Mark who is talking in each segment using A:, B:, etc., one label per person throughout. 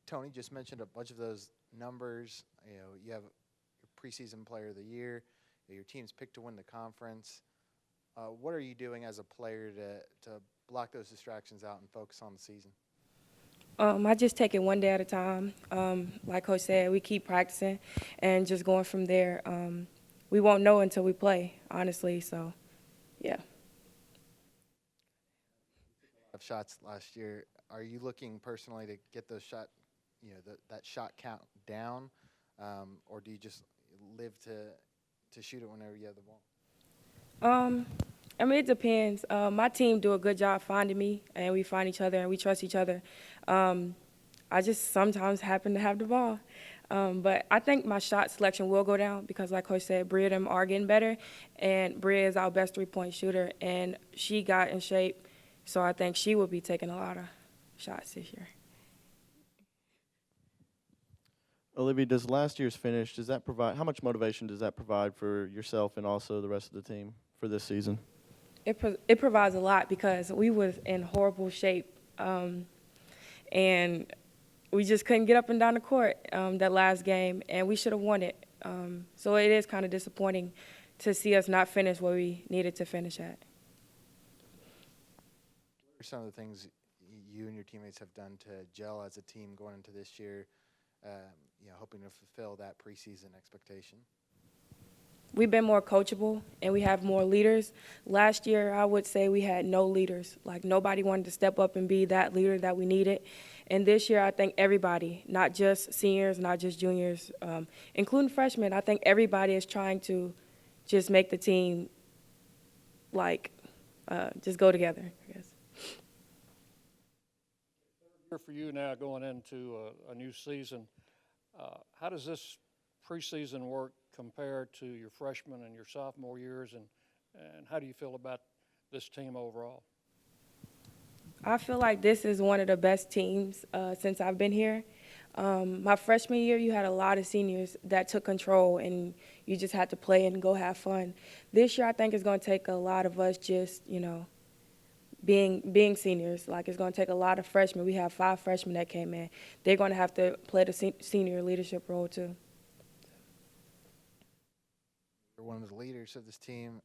A: Tony just mentioned a bunch of those numbers. You have your preseason player of the year. Your team's picked to win the conference. What are you doing as a player to block those distractions out and focus on the season?
B: I just take it one day at a time. Like Coach said, we keep practicing and just going from there. We won't know until we play, honestly. So, yeah.
A: Of shots last year, are you looking personally to get those that shot count down, or do you just live to shoot it whenever you have the ball?
B: Um, I mean, it depends. My team do a good job finding me, and we find each other, and we trust each other. Um, I just sometimes happen to have the ball. But I think my shot selection will go down because, like Coach said, Bria and them are getting better, and Bria is our best three-point shooter, and she got in shape, so I think she will be taking a lot of shots this year.
C: Olivia, does last year's finish, does that provide, how much motivation does that provide for yourself and also the rest of the team for this season?
B: It provides a lot because we was in horrible shape, and we just couldn't get up and down the court that last game, and we should have won it. So it is kind of disappointing to see us not finish where we needed to finish at.
A: What are some of the things you and your teammates have done to gel as a team going into this year, hoping to fulfill that preseason expectation?
B: We've been more coachable, and we have more leaders. Last year, I would say we had no leaders. Like, nobody wanted to step up and be that leader that we needed. And this year, I think everybody, not just seniors, not just juniors, including freshmen, I think everybody is trying to just make the team, just go together, I guess.
D: For you now going into a new season, how does this preseason work compared to your freshman and your sophomore years, and how do you feel about this team overall?
B: I feel like this is one of the best teams since I've been here. My freshman year, you had a lot of seniors that took control, and you just had to play and go have fun. This year, I think it's going to take a lot of us just, being seniors. Like, it's going to take a lot of freshmen. We have 5 freshmen that came in. They're going to have to play the senior leadership role, too.
A: You're one of the leaders of this team.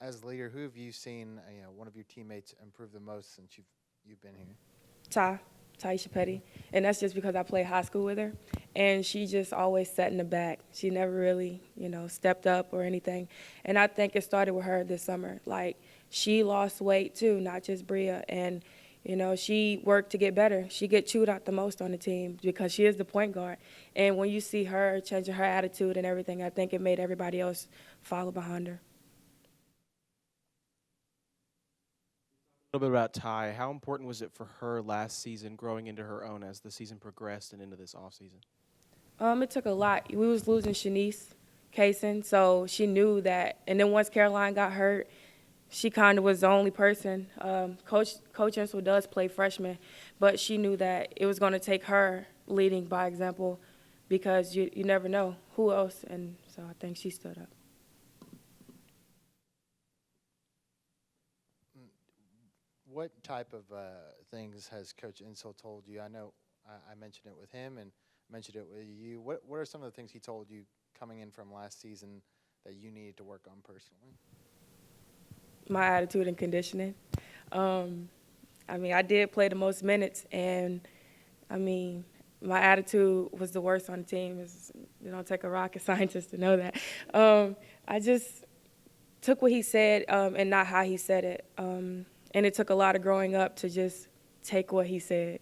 A: As a leader, who have you seen, one of your teammates improve the most since you've been here?
B: Taisha Petty, and that's just because I played high school with her, and she just always sat in the back. She never really, stepped up or anything, and I think it started with her this summer. Like, she lost weight too, not just Bria, and she worked to get better. She get chewed out the most on the team because she is the point guard, and when you see her changing her attitude and everything, I think it made everybody else follow behind her.
E: A little bit about Ty. How important was it for her last season growing into her own as the season progressed and into this offseason?
B: It took a lot. We was losing Shanice Kaysen, so she knew that. And then once Caroline got hurt, she kind of was the only person. Coach Insel does play freshman, but she knew that it was going to take her leading by example because you never know who else. And so I think she stood up.
A: What type of things has Coach Insel told you? I know I mentioned it with him and mentioned it with you. What are some of the things he told you coming in from last season that you needed to work on personally?
B: My attitude and conditioning. I did play the most minutes, and, my attitude was the worst on the team. It don't take a rocket scientist to know that. I just took what he said and not how he said it. And it took a lot of growing up to just take what he said.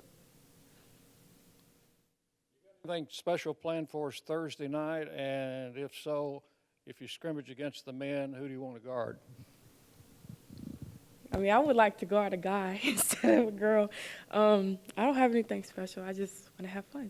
D: Anything special planned for us Thursday night? And if so, if you scrimmage against the men, who do you want to guard?
B: I would like to guard a guy instead of a girl. I don't have anything special. I just want to have fun.